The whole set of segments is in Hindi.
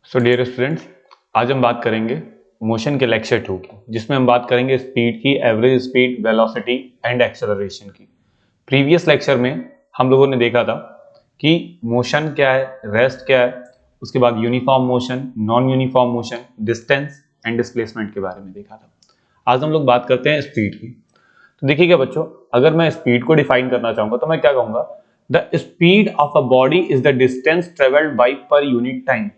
सो डियर स्टूडेंट्स, आज हम बात करेंगे मोशन के लेक्चर 2 की, जिसमें हम बात करेंगे स्पीड की, average speed, velocity and acceleration की। प्रीवियस लेक्चर में हम लोगों ने देखा था कि मोशन क्या है, रेस्ट क्या है, उसके बाद uniform motion, non uniform motion, distance and displacement के बारे में देखा था। आज हम लोग बात करते हैं स्पीड की। तो देखिएगा बच्चों, अगर मैं स्पीड को डिफाइन करना चाहूंगा तो मैं क्या कहूंगा? The speed of a body is the distance travelled by per unit time.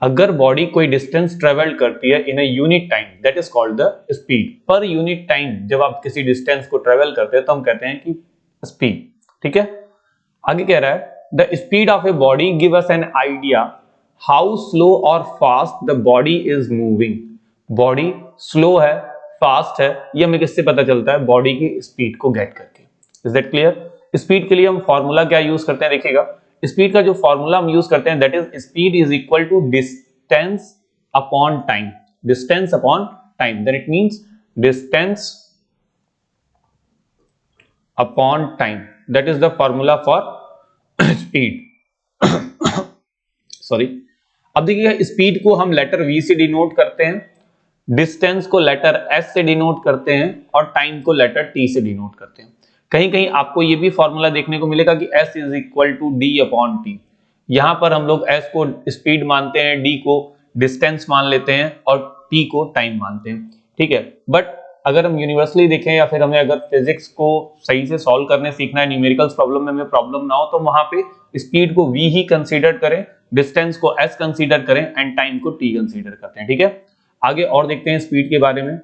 अगर बॉडी कोई डिस्टेंस ट्रेवल करती है in a unit time, that is called the speed. Per unit time जब आप किसी डिस्टेंस को ट्रेवल करते हैं तो हम कहते हैं कि स्पीड। ठीक है, आगे कह रहा है the speed of a body give us an idea how slow और fast the body is moving. Body slow है, फास्ट है, ये हमें किससे पता चलता है? बॉडी की स्पीड को गेट करके। Is that clear? स्पीड के लिए हम फॉर्मूला क्या यूज करते हैं? देखिएगा, स्पीड का जो फॉर्मूला हम यूज करते हैं that is speed is equal to distance upon time. Distance upon time, then it means distance upon time, that is the formula for speed. Sorry. अब देखिएगा, स्पीड को हम लेटर V से डिनोट करते हैं, डिस्टेंस को लेटर S से डिनोट करते हैं और टाइम को लेटर T से डिनोट करते हैं। कहीं कहीं आपको ये भी फॉर्मूला देखने को मिलेगा कि S is equal to D upon T. यहां पर हम लोग S को स्पीड मानते हैं, D को डिस्टेंस मान लेते हैं और T को टाइम मानते हैं। ठीक है, बट अगर हम यूनिवर्सली देखें या फिर हमें अगर फिजिक्स को सही से सॉल्व करने सीखना है, न्यूमेरिकल्स प्रॉब्लम में हमें प्रॉब्लम ना हो, तो वहां पे स्पीड को V ही कंसीडर करें, डिस्टेंस को S कंसीडर करें एंड टाइम को T कंसीडर करते हैं। ठीक है, आगे और देखते हैं स्पीड के बारे में।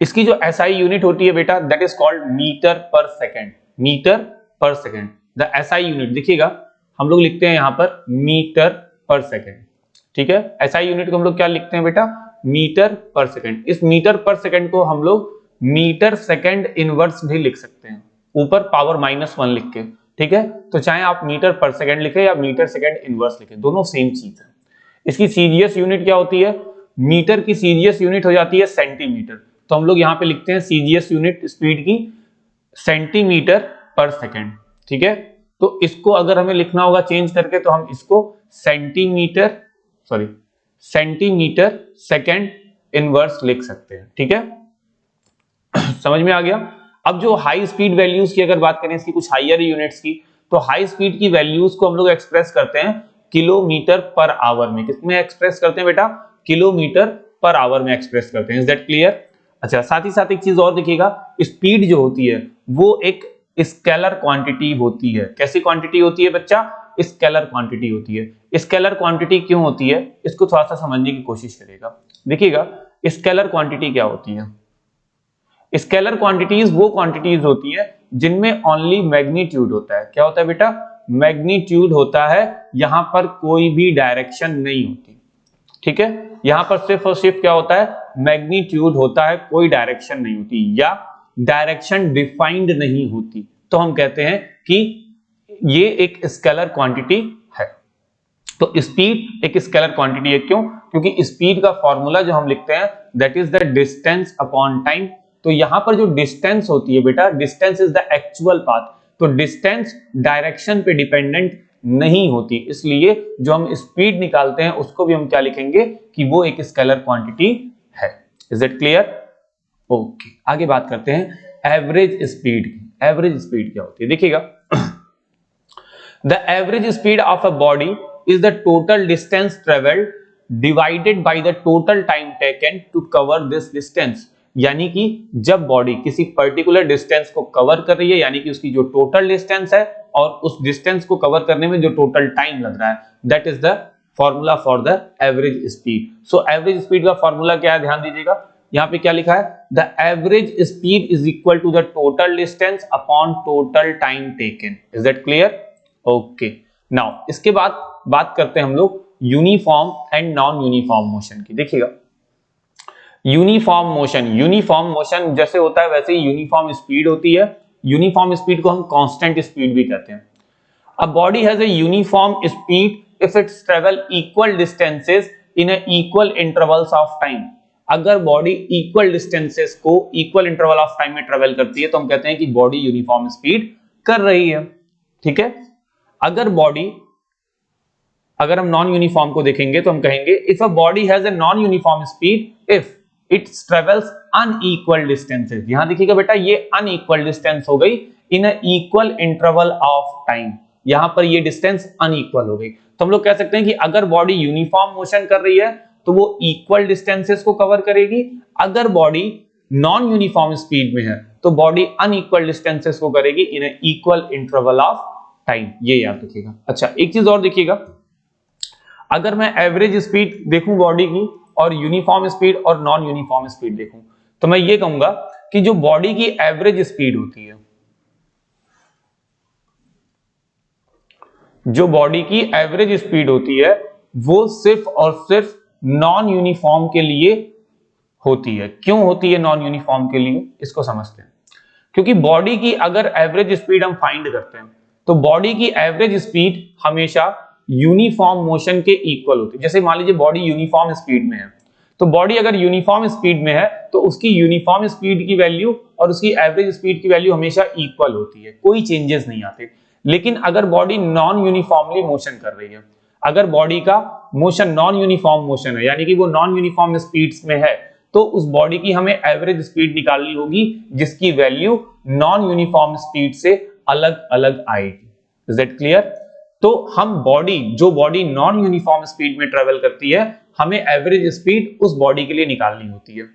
इसकी जो SI यूनिट होती है बेटा, दैट इज कॉल्ड मीटर पर सेकेंड। मीटर पर सेकेंड द SI यूनिट, देखिएगा हम लोग लिखते हैं यहां पर मीटर पर सेकेंड। ठीक है, SI यूनिट को हम लोग क्या लिखते हैं बेटा? मीटर पर सेकेंड। इस मीटर पर सेकेंड को हम लोग मीटर सेकेंड इनवर्स भी लिख सकते हैं, ऊपर पावर -1 लिख के। ठीक है, तो चाहे आप मीटर पर सेकेंड लिखे या मीटर सेकेंड इनवर्स लिखे, दोनों सेम चीज है। इसकी सीजीएस यूनिट क्या होती है? मीटर की सीजीएस यूनिट हो जाती है सेंटीमीटर, तो हम लोग यहां पे लिखते हैं सीजीएस यूनिट स्पीड की सेंटीमीटर पर सेकेंड। ठीक है, तो इसको अगर हमें लिखना होगा चेंज करके तो हम इसको सेंटीमीटर सेकेंड इनवर्स लिख सकते हैं। ठीक है, समझ में आ गया? अब जो हाई स्पीड वैल्यूज की अगर बात करें, इसकी कुछ हायर यूनिट्स की, तो हाई स्पीड की वैल्यूज को हम लोग एक्सप्रेस करते हैं किलोमीटर पर आवर में। किसमें एक्सप्रेस करते हैं बेटा? किलोमीटर पर आवर में एक्सप्रेस करते हैं। Is that clear? अच्छा, साथ ही साथ एक चीज और देखिएगा, स्पीड जो होती है वो एक स्केलर क्वांटिटी होती है। कैसी क्वांटिटी होती है बच्चा? स्केलर क्वांटिटी होती है। स्केलर क्वांटिटी क्यों होती है, इसको थोड़ा सा समझने की कोशिश करेगा। देखिएगा, स्केलर क्वांटिटी क्या होती है? स्केलर क्वांटिटीज वो क्वांटिटीज होती है जिनमें ओनली मैग्नीट्यूड होता है। क्या होता है बेटा? मैग्नीट्यूड होता है, यहां पर कोई भी डायरेक्शन नहीं होती। ठीक है, यहां पर सिर्फ और सिर्फ क्या होता है? मैग्नीट्यूड होता है, कोई डायरेक्शन नहीं होती या डायरेक्शन डिफाइंड नहीं होती। तो हम कहते हैं कि ये एक स्केलर क्वांटिटी है। तो स्पीड एक स्केलर क्वांटिटी है। क्यों? क्योंकि स्पीड का फॉर्मूला जो हम लिखते हैं that is the distance upon time. तो यहां पर जो डिस्टेंस होती है बेटा, distance is the actual path. तो डिस्टेंस डायरेक्शन पे डिपेंडेंट नहीं होती, इसलिए जो हम स्पीड निकालते हैं उसको भी हम क्या लिखेंगे कि वो एक स्केलर क्वांटिटी है। Is it clear? ओके, आगे बात करते हैं एवरेज स्पीड की। एवरेज स्पीड क्या होती है? देखिएगा, the average speed of a body is the total distance travelled divided by the total time taken to cover this distance. यानी कि जब बॉडी किसी पर्टिकुलर डिस्टेंस को कवर कर रही है, यानी कि उसकी जो टोटल डिस्टेंस है और उस डिस्टेंस को कवर करने में जो टोटल टाइम लग रहा है, that is the formula for the average speed. So average speed का फॉर्मूला क्या है? ध्यान दीजिएगा, यहां पे क्या लिखा है? The average speed is equal to the total distance upon total time taken. Is that clear? Okay, now इसके बाद बात करते हैं हम लोग uniform and non uniform motion की। देखिएगा, यूनिफॉर्म मोशन जैसे होता है वैसे ही यूनिफॉर्म स्पीड होती है। यूनिफॉर्म स्पीड को हम कांस्टेंट स्पीड भी कहते हैं। अ body has a uniform speed if its travel equal distances in a equal intervals of time. अगर बॉडी इक्वल डिस्टेंसेस को इक्वल इंटरवल ऑफ टाइम में ट्रेवल करती है तो हम कहते हैं कि बॉडी यूनिफॉर्म स्पीड कर रही है। ठीक है, अगर बॉडी अगर हम नॉन यूनिफॉर्म को देखेंगे तो हम कहेंगे if a body has a non uniform speed if it travels unequal distances. यहां देखिएगा बेटा ये अनइक्वल डिस्टेंस हो गई in a equal interval of time. यहां पर ये डिस्टेंस अनइक्वल हो गई, तो हम लोग कह सकते हैं कि अगर बॉडी यूनिफॉर्म मोशन कर रही है तो वो इक्वल डिस्टेंसेस को कवर करेगी, अगर बॉडी नॉन यूनिफॉर्म स्पीड में है तो बॉडी अनइक्वल डिस्टेंसेस को करेगी in a equal interval of time. ये याद रखिएगा। अच्छा एक चीज और देखिएगा, अगर मैं एवरेज स्पीड देखूं बॉडी की और यूनिफॉर्म स्पीड और नॉन यूनिफॉर्म स्पीड देखूं तो मैं ये कहूंगा कि जो बॉडी की एवरेज स्पीड होती है, जो बॉडी की एवरेज स्पीड होती है वो सिर्फ और सिर्फ नॉन यूनिफॉर्म के लिए होती है। क्यों होती है नॉन यूनिफॉर्म के लिए, इसको समझते हैं। क्योंकि बॉडी की अगर एवरेज स्पीड हम फाइंड करते हैं तो बॉडी की एवरेज स्पीड हमेशा यूनिफॉर्म मोशन के इक्वल होती है। जैसे मान लीजिए बॉडी यूनिफॉर्म स्पीड में है, तो बॉडी अगर यूनिफॉर्म स्पीड में है तो उसकी यूनिफॉर्म स्पीड की वैल्यू और उसकी एवरेज स्पीड की वैल्यू हमेशा इक्वल होती है, कोई चेंजेस नहीं आते। लेकिन अगर बॉडी नॉन यूनिफॉर्मली मोशन कर रही है, अगर बॉडी का मोशन नॉन यूनिफॉर्म मोशन है यानी कि वो नॉन यूनिफॉर्म स्पीड्स में है, तो उस बॉडी की हमें एवरेज स्पीड निकालनी होगी जिसकी वैल्यू नॉन यूनिफॉर्म स्पीड से अलग अलग आएगी। Is that clear? तो हम बॉडी जो बॉडी नॉन यूनिफॉर्म स्पीड में ट्रेवल करती है हमें एवरेज स्पीड उस बॉडी के लिए निकालनी होती है।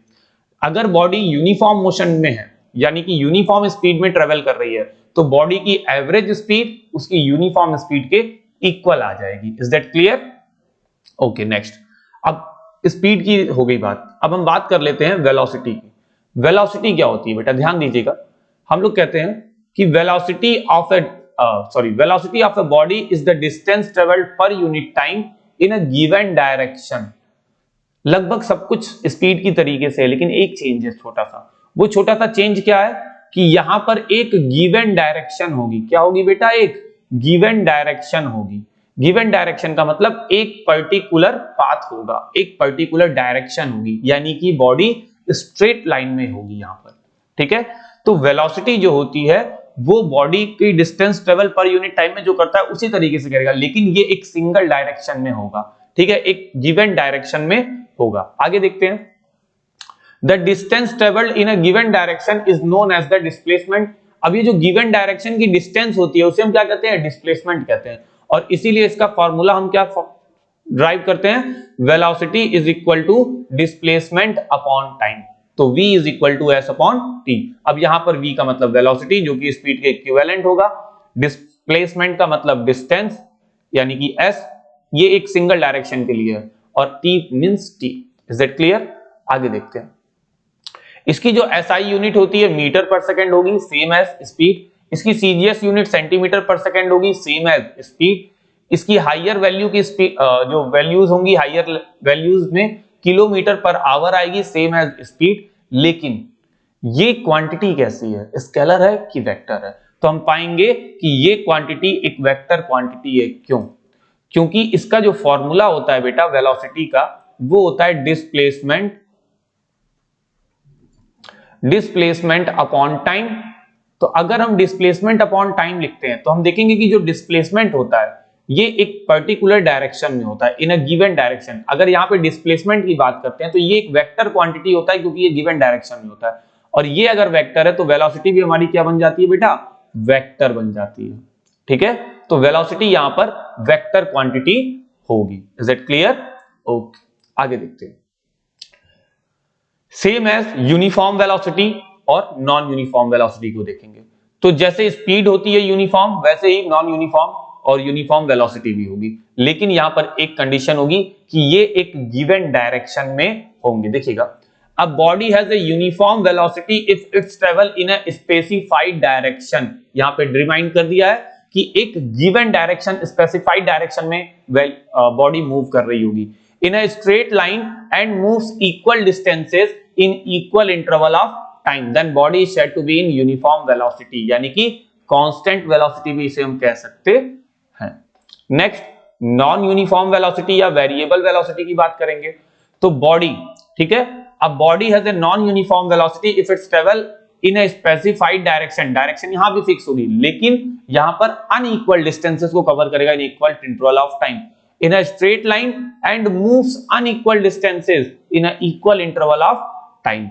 अगर बॉडी यूनिफॉर्म मोशन में है यानी कि यूनिफॉर्म स्पीड में ट्रेवल कर रही है तो बॉडी की एवरेज स्पीड उसकी यूनिफॉर्म स्पीड के इक्वल आ जाएगी। Is that clear? Okay next, अब स्पीड की हो गई बात, अब हम बात कर लेते हैं वेलोसिटी की। वेलोसिटी क्या होती है बेटा, ध्यान दीजिएगा। हम लोग कहते हैं कि velocity of a body is the distance travelled पर unit time in a given direction. लगभग सब कुछ स्पीड की तरीके से है, लेकिन एक चेंज है छोटा सा। वो छोटा सा चेंज क्या है कि यहां पर एक गिवन डायरेक्शन होगी। क्या होगी बेटा? एक गिवन डायरेक्शन होगी। गिवन डायरेक्शन का मतलब एक पर्टिकुलर पाथ होगा, एक पर्टिकुलर डायरेक्शन होगी, यानी कि बॉडी स्ट्रेट लाइन में होगी यहां पर। ठीक है, तो वेलोसिटी जो होती है वो बॉडी की डिस्टेंस ट्रेवल पर यूनिट टाइम में जो करता है उसी तरीके से करेगा, लेकिन ये एक सिंगल डायरेक्शन में होगा। ठीक है, एक गिवन डायरेक्शन में होगा। आगे देखते हैं, the distance travelled in a given direction is known as the displacement. अब ये जो गिवन डायरेक्शन की डिस्टेंस होती है उसे हम क्या कहते हैं? डिस्प्लेसमेंट कहते हैं। और इसीलिए इसका फॉर्मूला हम क्या ड्राइव करते हैं? Velocity is equal to displacement upon time. तो v is equal to s upon t। अब यहां पर v का मतलब वेलोसिटी जो कि स्पीड के इक्विवेलेंट होगा, डिस्प्लेसमेंट का मतलब डिस्टेंस यानी कि s, ये एक सिंगल डायरेक्शन के लिए है, और t means t। Is that clear? आगे देखते हैं, इसकी जो SI यूनिट होती है मीटर पर सेकंड होगी, सेम एज स्पीड। इसकी CGS यूनिट सेंटीमीटर पर सेकंड होगी, सेम एज स्पीड। इसकी हायर वैल्यू की स्पीड जो वैल्यूज होंगी हायर वैल्यूज में किलोमीटर पर आवर आएगी, सेम एज स्पीड। लेकिन ये क्वांटिटी कैसी है, स्केलर है कि वेक्टर है? तो हम पाएंगे कि ये क्वांटिटी एक वेक्टर क्वांटिटी है। क्यों? क्योंकि इसका जो फॉर्मूला होता है बेटा वेलोसिटी का वो होता है डिस्प्लेसमेंट अपॉन टाइम। तो अगर हम डिस्प्लेसमेंट अपॉन टाइम लिखते हैं तो हम देखेंगे कि जो डिस्प्लेसमेंट होता है ये एक पर्टिकुलर डायरेक्शन में होता है, इन अ गिवन डायरेक्शन। अगर यहाँ पे डिस्प्लेसमेंट की बात करते हैं तो ये एक वेक्टर क्वांटिटी होता है क्योंकि ये गिवन डायरेक्शन में होता है, और ये अगर वेक्टर है तो वेलोसिटी भी हमारी क्या बन जाती है बेटा? वेक्टर बन जाती है। ठीक है, तो वेलोसिटी यहां पर वेक्टर क्वांटिटी होगी। Is it clear? ओके, आगे देखते हैं, सेम एज यूनिफॉर्म वेलोसिटी और नॉन यूनिफॉर्म वेलोसिटी को देखेंगे। तो जैसे स्पीड होती है यूनिफॉर्म, वैसे ही नॉन यूनिफॉर्म और यूनिफॉर्म वेलोसिटी भी होगी, लेकिन यहां पर एक कंडीशन होगी कि ये एक गिवन डायरेक्शन में होंगे। देखिएगा, a body has a uniform velocity if its travel in a specified direction. यहां पे रिमाइंड कर दिया है कि एक गिवन डायरेक्शन, स्पेसिफाइड डायरेक्शन में बॉडी मूव कर रही होगी in a straight line and moves equal distances in equal interval of time, then body is said to be in uniform velocity, यानी कि कांस्टेंट वेलोसिटी भी इसे हम कह सकते हैं। नेक्स्ट, नॉन यूनिफॉर्म वेलोसिटी या वेरिएबल वेलोसिटी की बात करेंगे। तो बॉडी, ठीक है, अब body has a non uniform velocity if its travel in a specified direction. Direction यहां भी फिक्स होगी, लेकिन यहां पर अनइक्वल डिस्टेंसेस को कवर करेगा इन equal interval of time. in a straight line and moves unequal distances in an equal interval of time.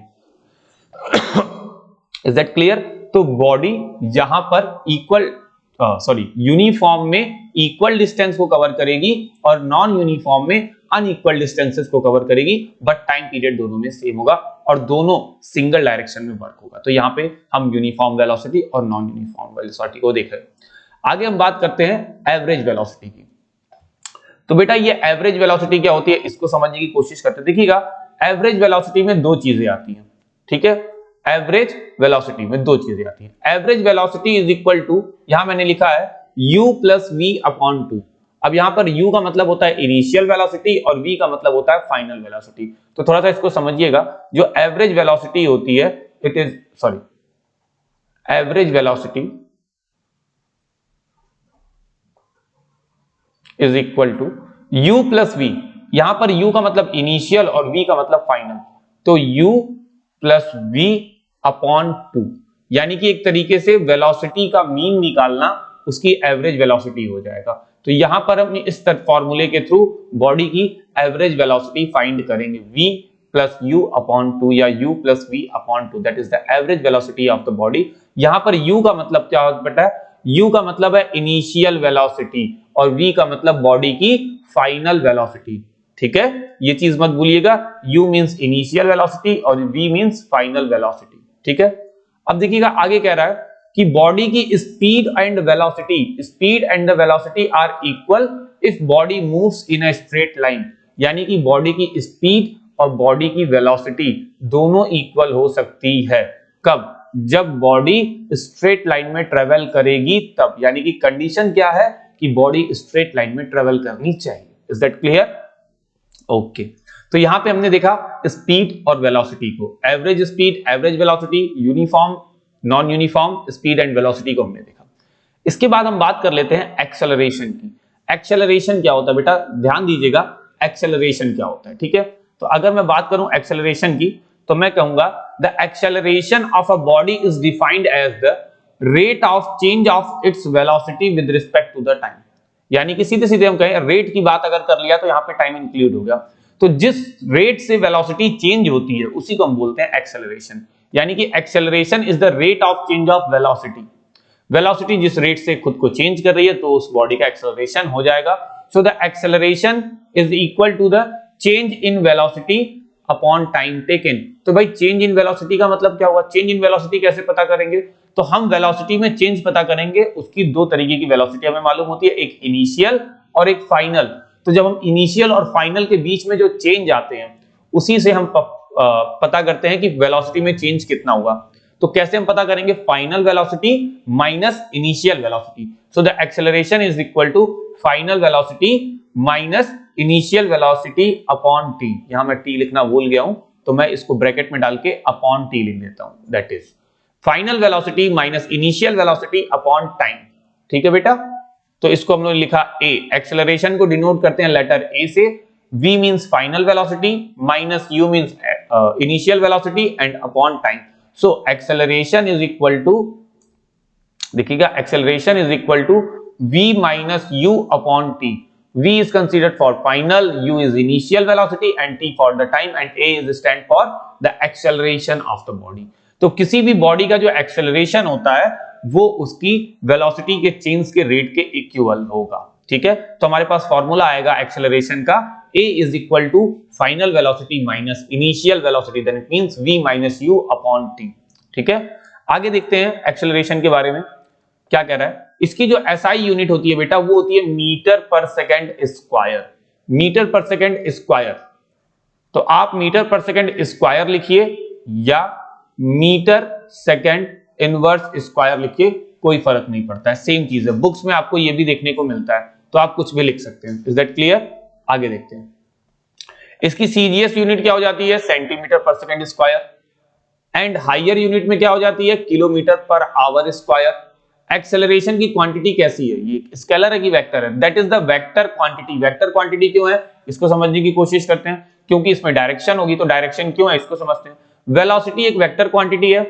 Is that clear? तो बॉडी जहां पर यूनिफॉर्म में इक्वल डिस्टेंस को कवर करेगी और नॉन यूनिफॉर्म में अनइक्वल डिस्टेंसेस को कवर करेगी, बट टाइम पीरियड दोनों में सेम होगा और दोनों सिंगल डायरेक्शन में वर्क होगा। तो यहाँ पे हम यूनिफॉर्म वेलोसिटी और नॉन यूनिफॉर्म वेलोसिटी को देख रहे हैं। आगे हम बात करते हैं एवरेज वेलोसिटी की। तो बेटा ये एवरेज वेलोसिटी क्या होती है इसको समझने की कोशिश करते हैं। देखिएगा एवरेज वेलोसिटी में दो चीजें आती हैं, ठीक है। एवरेज वेलोसिटी में दो चीजें आती हैं। Average velocity is equal to, यहां मैंने लिखा है u प्लस वी अपॉन 2। अब यहां पर u का मतलब होता है इनिशियल वेलोसिटी और v का मतलब होता है फाइनल वेलोसिटी। तो थोड़ा सा इसको समझिएगा, जो एवरेज वेलोसिटी होती है average velocity is equal to u plus v। यहां पर u का मतलब इनिशियल और v का मतलब फाइनल, तो u प्लस v अपॉन 2, यानी कि एक तरीके से वेलोसिटी का मीन निकालना उसकी एवरेज वेलोसिटी हो जाएगा। तो यहां पर हम इस फॉर्मूले के थ्रू बॉडी की एवरेज वेलोसिटी फाइंड करेंगे, v प्लस u अपॉन 2 या u plus v upon 2, that is the average velocity of the body. यहां पर u का मतलब क्या होता है, u का मतलब है इनिशियल वेलोसिटी और v का मतलब बॉडी की फाइनल वेलोसिटी, ठीक है। ये चीज मत भूलिएगा, u मींस इनिशियल वेलोसिटी और v मींस फाइनल वेलोसिटी, ठीक है। अब देखिएगा आगे कह रहा है कि बॉडी की speed and the velocity are equal if body moves in a straight line, यानी कि बॉडी की स्पीड और बॉडी की वेलोसिटी दोनों इक्वल हो सकती है। कब? जब बॉडी स्ट्रेट लाइन में ट्रेवल करेगी तब, यानी कि कंडीशन क्या है कि बॉडी स्ट्रेट लाइन में ट्रेवल करनी चाहिए। Is that clear? ओके तो यहां पे हमने देखा स्पीड और वेलोसिटी को, average speed, average velocity, uniform, non uniform speed and velocity को हमने देखा। इसके बाद हम बात कर लेते हैं एक्सेलरेशन की। एक्सेलरेशन क्या होता है बेटा, ध्यान दीजिएगा, एक्सेलरेशन क्या होता है, ठीक है। तो अगर मैं बात करूं एक्सेलरेशन की तो मैं कहूंगा the acceleration of a body is defined as the rate of change of its velocity with respect to the time, यानी कि सीधे सीधे हम कहें रेट की बात अगर कर लिया तो यहां पे टाइम इंक्लूड हो गया। तो जिस रेट से वेलोसिटी चेंज होती है उसी को हम बोलते हैं एक्सेलरेशन, यानी कि acceleration is the rate of change of velocity. Velocity जिस रेट से खुद को चेंज कर रही है तो उस बॉडी का एक्सेलरेशन हो जाएगा। So the acceleration is equal to the change in velocity upon time taken. तो भाई चेंज इन वेलोसिटी का मतलब क्या हुआ, चेंज इन वेलोसिटी कैसे पता करेंगे, तो हम वेलोसिटी में चेंज पता करेंगे, उसकी दो तरीके की वेलोसिटी हमें मालूम होती है, एक इनिशियल और एक फाइनल। तो जब हम इनिशियल और फाइनल के बीच में जो चेंज आते हैं उसी से हम पता करते हैं कि वेलोसिटी में चेंज कितना हुआ। तो कैसे हम पता करेंगे, final velocity minus initial velocity. So the acceleration is equal to final velocity minus initial velocity upon T. यहां मैं टी लिखना भूल गया हूं तो मैं इसको ब्रैकेट में डाल के अपॉन टी लिख देता हूं, that is final velocity minus initial velocity upon time, ठीक है बेटा। तो इसको हमने लिखा a, एक्सेलरेशन को डिनोट करते हैं लेटर a से, v means final velocity minus u means initial velocity and upon time. So acceleration is equal to, देखिएगा acceleration is equal to v minus u upon t। v is considered for final, u is initial velocity and t for the time and a is stand for the acceleration of the body। तो किसी भी बॉडी का जो एक्सेलरेशन होता है वो उसकी वेलोसिटी के चेंज के रेट के इक्वल होगा, ठीक है। तो हमारे पास फॉर्मूला आएगा एक्सेलरेशन का, a is equal to final velocity minus initial velocity, then it means v minus u upon t, ठीक है। आगे देखते हैं एक्सेलरेशन के बारे में क्या कह रहा है। इसकी जो SI यूनिट होती है बेटा वो होती है मीटर पर सेकंड स्क्वायर, मीटर पर सेकंड स्क्वायर। तो आप मीटर पर सेकंड स्क्वायर लिखिए या मीटर सेकंड इनवर्स स्क्वायर लिखिए, कोई फर्क नहीं पड़ता है, सेम चीज है। बुक्स में आपको ये भी देखने को मिलता है तो आप कुछ भी लिख सकते हैं। Is that clear? आगे देखते हैं। इसकी सीजीएस यूनिट क्या हो जाती है, सेंटीमीटर पर second square, and higher unit में क्या हो जाती है, किलोमीटर पर आवर स्क्वायर। एक्सेलरेशन की क्वांटिटी कैसी है, ये स्केलर है कि वेक्टर है, that is the vector quantity. Vector quantity क्यों है इसको समझने की कोशिश करते हैं, क्योंकि इसमें डायरेक्शन होगी, तो डायरेक्शन क्यों है इसको समझते हैं। वेलोसिटी एक वेक्टर क्वांटिटी है,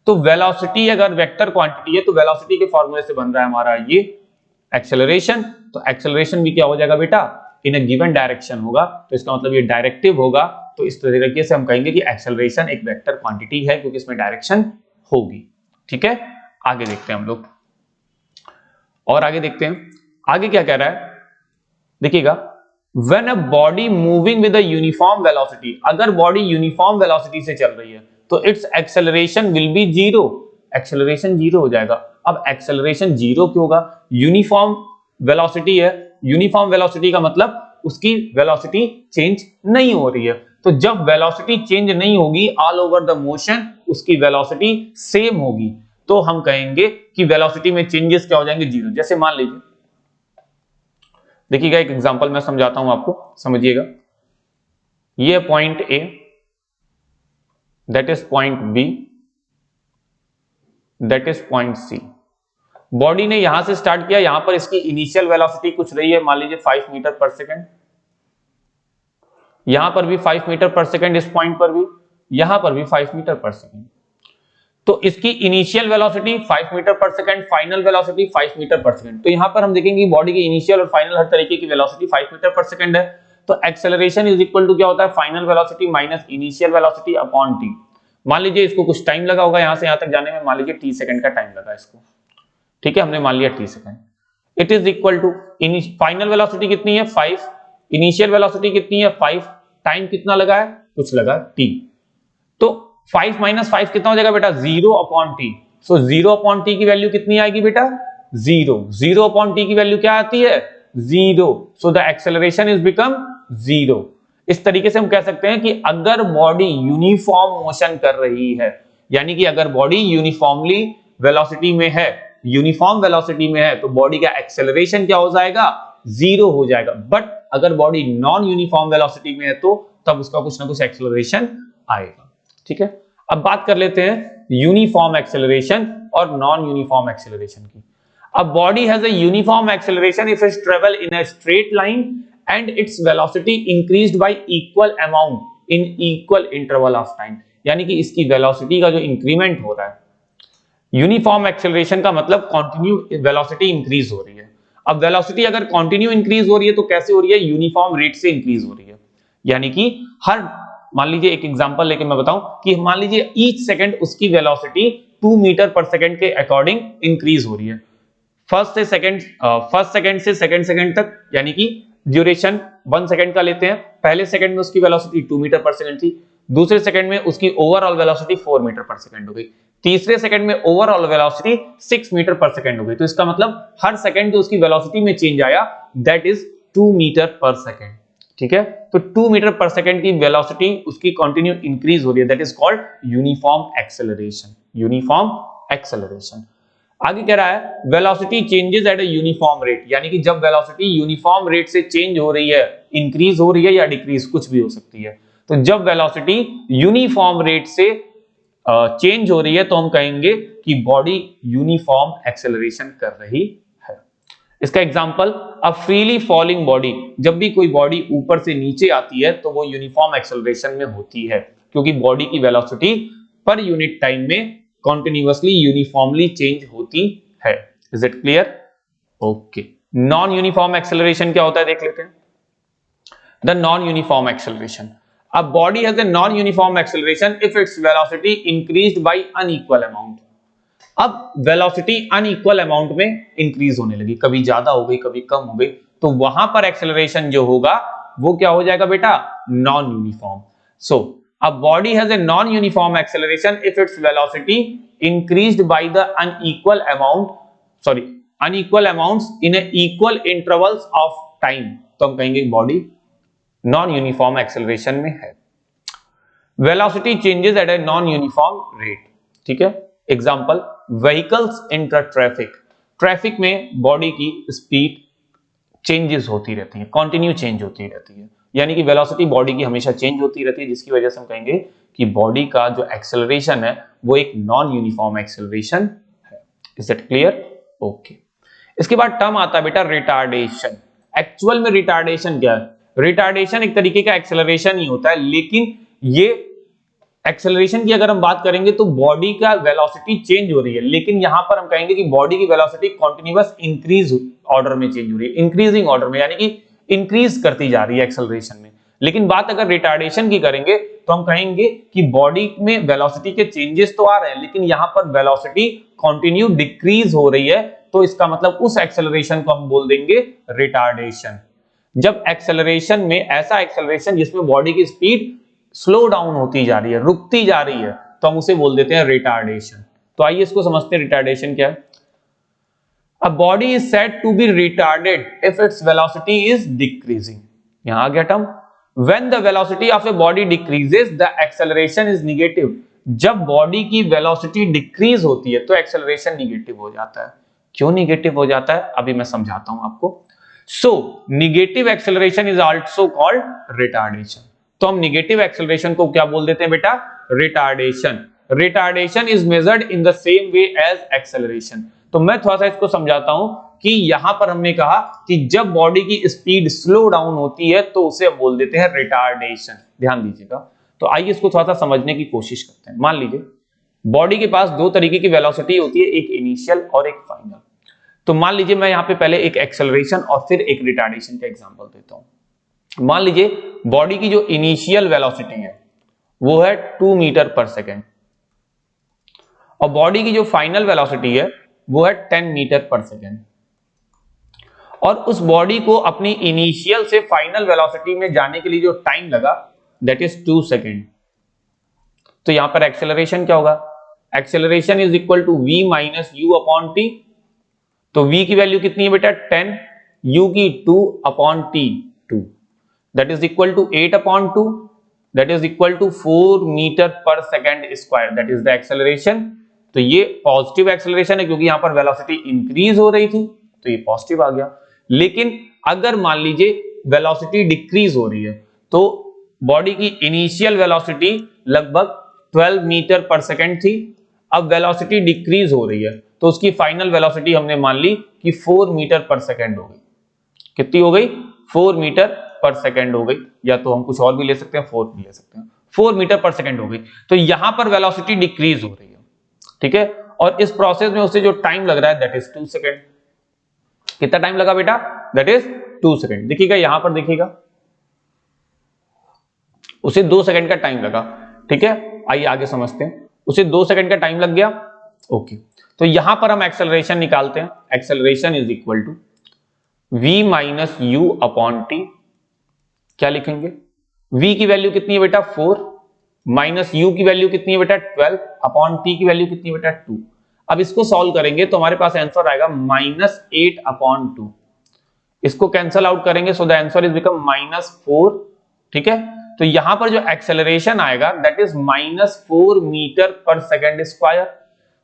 तो वेलोसिटी अगर वेक्टर क्वांटिटी है तो वेलोसिटी के फॉर्मूले से बन रहा है हमारा ये एक्सेलरेशन। तो एक्सेलरेशन भी क्या हो जाएगा बेटा, इन अ गिवन डायरेक्शन होगा तो इसका मतलब ये डायरेक्टिव होगा, तो इस तरीके से हम कहेंगे कि एक्सेलरेशन एक वेक्टर क्वांटिटी है क्योंकि इसमें डायरेक्शन होगी। ठीक है, आगे देखते हैं हम लोग, और आगे देखते हैं आगे क्या कह रहा है। देखिएगा, when a body moving with a uniform velocity, अगर बॉडी यूनिफॉर्म वेलोसिटी से चल रही है तो it's acceleration will be zero, acceleration zero हो जाएगा। अब एक्सेलरेशन जीरो क्यों होगा? यूनिफॉर्म वेलोसिटी है, यूनिफॉर्म वेलोसिटी का मतलब उसकी वेलोसिटी चेंज नहीं हो रही है, तो जब वेलोसिटी चेंज नहीं होगी ऑल ओवर द मोशन, उसकी वेलोसिटी सेम होगी, तो हम कहेंगे कि वेलोसिटी में चेंजेस क्या हो जाएंगे? जीरो। जैसे मान लीजिए, देखिएगा एक एग्जांपल मैं समझाता हूं आपको, समझिएगा। ये point A, that is point B, that is point C. Body ने यहां से स्टार्ट किया, यहां पर इसकी इनिशियल वेलोसिटी कुछ रही है, मान लीजिए 5 मीटर पर सेकेंड, यहां पर भी 5 मीटर पर सेकेंड, इस पॉइंट पर भी, यहां पर भी 5 मीटर पर सेकेंड। तो इसकी इनिशियल वेलोसिटी 5 मीटर पर सेकंड, फाइनल वेलोसिटी 5 मीटर पर सेकंड। तो यहां पर हम देखेंगे बॉडी की इनिशियल और फाइनल हर तरीके की वेलोसिटी 5 मीटर पर सेकंड है, तो एक्सेलरेशन इज इक्वल टू क्या होता है? Final velocity minus initial velocity upon T. मान लीजिए इसको कुछ टाइम लगा होगा यहां से यहां तक जाने में, मान लीजिए टी सेकंड का टाइम लगा इसको, ठीक है, हमने मान लिया T second. It is equal to final velocity कितनी है? 5, इनिशियल वेलोसिटी कितनी है? 5, टाइम कितना लगा है? कुछ लगा टी। तो 5 माइनस 5 कितना हो जाएगा बेटा? 0 अपॉन टी। सो 0 अपॉन टी की वैल्यू कितनी आएगी बेटा? 0। 0 अपॉन टी की वैल्यू क्या आती है? 0। सो द एक्सेलरेशन इज बिकम 0। इस तरीके से हम कह सकते हैं कि अगर बॉडी यूनिफॉर्म मोशन कर रही है, यानी कि अगर बॉडी यूनिफॉर्मली वेलोसिटी में है, यूनिफॉर्म वेलोसिटी में है, तो बॉडी का एक्सेलरेशन क्या हो जाएगा? 0 हो जाएगा। बट अगर बॉडी नॉन यूनिफॉर्म वेलोसिटी में है तो तब उसका कुछ ना कुछ एक्सेलरेशन आएगा। ठीक है, अब बात कर लेते हैं यूनिफॉर्म एक्सेलरेशन और नॉन यूनिफॉर्म एक्सेलरेशन की। अब body has a uniform acceleration if it travel in a straight line and its velocity increased y equal amount in equal interval of time, यानी कि इसकी वेलोसिटी का जो इंक्रीमेंट हो रहा है, यूनिफॉर्म एक्सेलरेशन का मतलब कंटिन्यू वेलोसिटी इंक्रीज हो रही है। अब वेलोसिटी अगर कंटिन्यू इंक्रीज हो रही है तो कैसे हो रही है? यूनिफॉर्म रेट से इंक्रीज हो रही है, यानी कि हर, मान लीजिए एक एग्जांपल लेके मैं बताऊं कि मान लीजिए ईच सेकंड उसकी वेलोसिटी 2 मीटर पर सेकंड के अकॉर्डिंग इंक्रीज हो रही है, फर्स्ट सेकंड से सेकंड सेकंड तक, यानी कि ड्यूरेशन 1 सेकंड का लेते हैं। पहले सेकंड में उसकी वेलोसिटी 2 मीटर पर सेकंड थी, दूसरे सेकंड में उसकी ओवरऑल वेलोसिटी 4 मीटर पर सेकंड हो गई, तीसरे सेकंड में ओवरऑल वेलोसिटी 6 मीटर पर सेकंड हो गई। तो इसका मतलब हर सेकंड जो उसकी वेलोसिटी में चेंज आया दैट इज 2 मीटर पर सेकंड। ठीक है, तो 2 मीटर पर सेकंड की वेलोसिटी उसकी कंटिन्यू इंक्रीज हो रही है, that is called uniform acceleration. Uniform acceleration. आगे कह रहा है velocity changes at a uniform rate, यानी कि जब वेलोसिटी यूनिफॉर्म रेट से चेंज हो रही है, इंक्रीज हो रही है या डिक्रीज, कुछ भी हो सकती है, तो जब वेलोसिटी यूनिफॉर्म रेट से चेंज हो रही है तो हम कहेंगे कि बॉडी यूनिफॉर्म एक्सेलरेशन कर रही है। इसका example, a freely falling body, जब भी कोई बॉडी ऊपर से नीचे आती है तो वो यूनिफॉर्म एक्सेलरेशन में होती है, क्योंकि बॉडी की वेलोसिटी पर यूनिट टाइम में कंटिन्यूअसली यूनिफॉर्मली चेंज होती है। Is it clear? Okay. Non uniform acceleration क्या होता है देख लेते हैं। The non uniform acceleration, a body has a non-uniform acceleration if its velocity increased by unequal amount। अब वेलोसिटी अनइक्वल अमाउंट में इंक्रीज होने लगी, कभी ज्यादा हो गई कभी कम हो गई, तो वहां पर एक्सेलरेशन जो होगा वो क्या हो जाएगा बेटा? Non uniform. So a body has a non-uniform acceleration if its velocity increased by the unequal amounts in a equal intervals of time, तो हम कहेंगे बॉडी नॉन यूनिफॉर्म एक्सेलरेशन में है। Velocity changes at a non uniform rate. ठीक है, example, vehicles inter traffic, traffic में बॉडी की स्पीड चेंजेस होती रहती है, कंटिन्यू चेंज होती रहती है, यानी कि वेलोसिटी बॉडी की हमेशा चेंज होती रहती है, जिसकी वजह से हम कहेंगे कि बॉडी का जो एक्सेलरेशन है वो एक नॉन यूनिफॉर्म एक्सेलरेशन है। Is that clear? ओके। इसके बाद टर्म आता है बेटा रिटार्डेशन। एक्चुअल में रिटार्डेशन क्या है? रिटार्डेशन एक तरीके का एक्सेलरेशन ही होता है, लेकिन ये एक्सेलरेशन की अगर हम बात करेंगे तो बॉडी का वेलोसिटी चेंज हो रही है, लेकिन यहां पर हम कहेंगे कि बॉडी की वेलोसिटी कंटीन्यूअस इंक्रीज ऑर्डर में चेंज हो रही है, इंक्रीजिंग ऑर्डर में, यानी कि इंक्रीज करती जा रही है एक्सेलरेशन में। लेकिन बात अगर रिटार्डेशन की करेंगे तो हम कहेंगे कि बॉडी में वेलोसिटी के चेंजेस तो आ रहे हैं, लेकिन यहां पर वेलोसिटी कंटिन्यू डिक्रीज हो रही है, तो इसका मतलब उस एक्सेलरेशन को हम बोल देंगे रिटार्डेशन। जब एक्सेलरेशन में ऐसा एक्सेलरेशन जिसमें बॉडी की स्पीड स्लो डाउन होती जा रही है, रुकती जा रही है, तो हम उसे बोल देते हैं रिटार्डेशन। तो आइए इसको समझते हैं रिटार्डेशन क्या है। A body is said to be retarded if its velocity is decreasing. यहां आ गया term, when the velocity of a body decreases the acceleration is negative. जब बॉडी की वेलोसिटी डिक्रीज होती है तो एक्सेलरेशन निगेटिव हो जाता है। क्यों निगेटिव हो जाता है अभी मैं समझाता हूं आपको। So negative acceleration is also called retardation. तो हम निगेटिव एक्सेलरेशन को क्या बोल देते हैं बेटा, retardation. Retardation is measured in the same way as acceleration. तो मैं थोड़ा सा इसको समझाता हूं कि यहां पर हमने कहा कि जब बॉडी की स्पीड स्लो डाउन होती है तो उसे बोल देते हैं रिटार्डेशन। ध्यान दीजिएगा। तो आइए इसको थोड़ा सा समझने की कोशिश करते हैं। मान लीजिए बॉडी के पास दो तरीके की वेलोसिटी होती है, एक इनिशियल और एक फाइनल। तो मान लीजिए मैं यहां पे पहले एक एक्सेलरेशन और फिर एक रिटार्डेशन का एग्जांपल देता हूं। मान लीजिए बॉडी की जो इनिशियल वेलोसिटी है वो है 2 मीटर पर सेकेंड और बॉडी की जो फाइनल वेलोसिटी है वो है 10 मीटर पर सेकेंड। और उस बॉडी को अपनी इनिशियल से फाइनल वेलोसिटी में जाने के लिए जो टाइम लगा दैट इज 2 सेकेंड। तो यहां पर एक्सेलरेशन क्या होगा, acceleration is equal to v minus you upon T. तो v की वैल्यू कितनी है बेटा 10, u की 2 upon T 2, that is equal to 8 upon 2, that is equal to 4 metre पर second square, that is the acceleration. तो ये पॉजिटिव एक्सेलरेशन है क्योंकि यहां पर वेलोसिटी इंक्रीज हो रही थी, तो ये पॉजिटिव आ गया। लेकिन अगर मान लीजिए वेलोसिटी डिक्रीज हो रही है तो बॉडी की इनिशियल वेलोसिटी लगभग 12 मीटर पर सेकेंड थी, अब वेलोसिटी डिक्रीज हो रही है तो उसकी फाइनल वेलोसिटी हमने मान ली कि 4 मीटर पर सेकेंड हो गई। कितनी हो गई, 4 मीटर पर सेकेंड हो गई, या तो हम कुछ और भी ले सकते हैं, 4 भी ले सकते हैं, 4 मीटर पर सेकेंड हो गई। तो यहां पर वेलोसिटी डिक्रीज हो रही है, ठीक है। और इस प्रोसेस में उसे जो टाइम लग रहा है दैट इज 2 सेकेंड। कितना टाइम लगा बेटा, दैट इज 2 सेकेंड। देखिएगा यहां पर देखिएगा उसे 2 सेकेंड का टाइम लगा, ठीक है। आइए आगे समझते हैं। उसे 2 सेकेंड का टाइम लग गया, ओके। तो यहां पर हम एक्सेलरेशन निकालते हैं। Acceleration is equal to v minus you upon T. क्या लिखेंगे, v की वैल्यू कितनी है बेटा 4, माइनस u की वैल्यू कितनी है बेटा 12, अपॉन t की वैल्यू कितनी है बेटा 2। अब इसको सॉल्व करेंगे तो हमारे पास आंसर आएगा -8 अपॉन 2। इसको कैंसल आउट करेंगे so the answer is become -4, ठीक है। तो यहां पर जो एक्सेलरेशन आएगा दैट इज -4 मीटर पर सेकेंड स्क्वायर।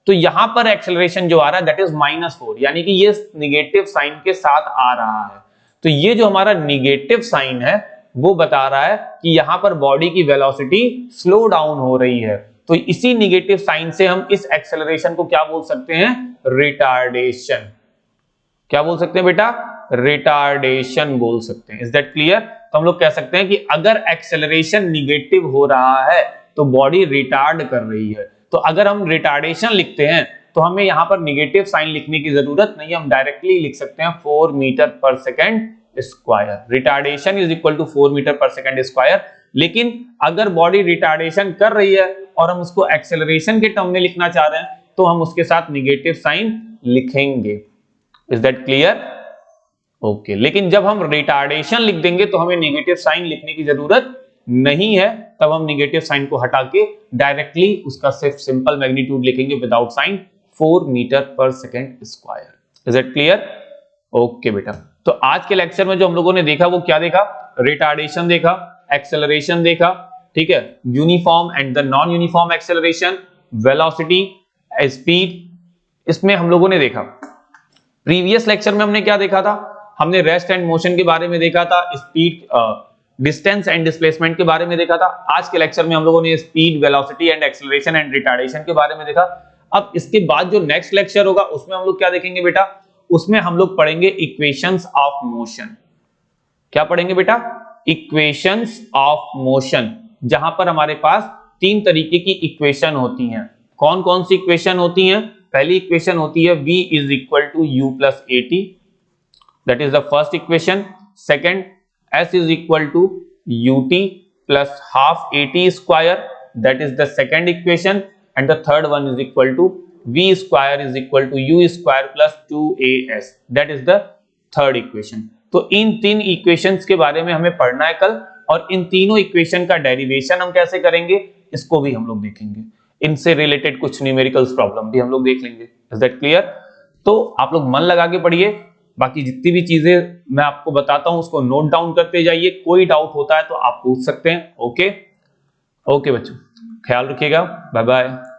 तो यहां पर एक्सेलरेशन जो आ रहा है दैट इज -4, यानी कि ये निगेटिव साइन के साथ आ रहा है। तो ये जो हमारा निगेटिव साइन है वो बता रहा है कि यहां पर बॉडी की वेलोसिटी स्लो डाउन हो रही है। तो इसी निगेटिव साइन से हम इस एक्सेलरेशन को क्या बोल सकते हैं, रिटार्डेशन। क्या बोल सकते हैं बेटा, रिटार्डेशन बोल सकते हैं। Is that clear. तो हम लोग कह सकते हैं कि अगर एक्सेलरेशन निगेटिव हो रहा है तो बॉडी रिटार्ड कर रही है। तो अगर हम रिटार्डेशन लिखते हैं तो हमें यहां पर निगेटिव साइन लिखने की जरूरत नहीं, हम डायरेक्टली लिख सकते हैं 4 मीटर पर second square. Retardation is equal to 4 metre पर सेकेंड स्क्वायर। लेकिन अगर बॉडी रिटार्डेशन कर रही है और हम उसको एक्सेलरेशन के टर्म में लिखना चाह रहे हैं तो हम उसके साथ निगेटिव साइन लिखेंगे। Is that clear, okay. लेकिन जब हम रिटार्डेशन लिख देंगे तो हमें निगेटिव साइन लिखने की जरूरत नहीं है, तब हम निगेटिव साइन को हटा के डायरेक्टली उसका सिर्फ सिंपल मैग्नीट्यूड लिखेंगे विदाउट साइन, 4 मीटर पर second square. Is it clear, okay बेटा। तो आज के लेक्चर में जो हम लोगों ने देखा वो क्या देखा, रिटार्डेशन देखा, एक्सेलरेशन देखा, ठीक है, uniform and the non uniform acceleration, velocity, speed, इसमें हम लोगों ने देखा। प्रीवियस लेक्चर में हमने क्या देखा था, हमने रेस्ट एंड मोशन के बारे में देखा था, स्पीड, डिस्टेंस एंड डिस्प्लेसमेंट के बारे में देखा था। आज के लेक्चर में हम लोगों ने speed, velocity and acceleration and retardation के बारे में देखा। अब इसके बाद जो नेक्स्ट लेक्चर होगा उसमें हम लोग क्या देखेंगे बेटा, उसमें हम लोग पढ़ेंगे इक्वेशंस ऑफ मोशन। क्या पढ़ेंगे बेटा, इक्वेशंस ऑफ मोशन, जहां पर हमारे पास 3 तरीके की इक्वेशन होती हैं। कौन कौन सी इक्वेशन होती हैं, पहली इक्वेशन होती है v is equal to u plus at, that is the first equation. Second s is equal to ut plus half at square, that is the second equation, and the third one is equal to v square is equal to u square plus 2as, that is the third equation. तो इन तीन इक्वेशंस के बारे में हमें पढ़ना है कल, और इन तीनों इक्वेशन का डेरिवेशन हम कैसे करेंगे इसको भी हम लोग देखेंगे। इनसे रिलेटेड कुछ न्यूमेरिकल्स प्रॉब्लम भी हम लोग देख लेंगे। Is that clear? तो आप लोग मन लगा के पढ़िए, बाकी जितनी भी चीजें मैं आपको बताता हूं उसको नोट डाउन करते जाइए, कोई डाउट होता है तो आप पूछ सकते हैं। ओके ओके बच्चों, ख्याल रखिएगा, बाय बाय।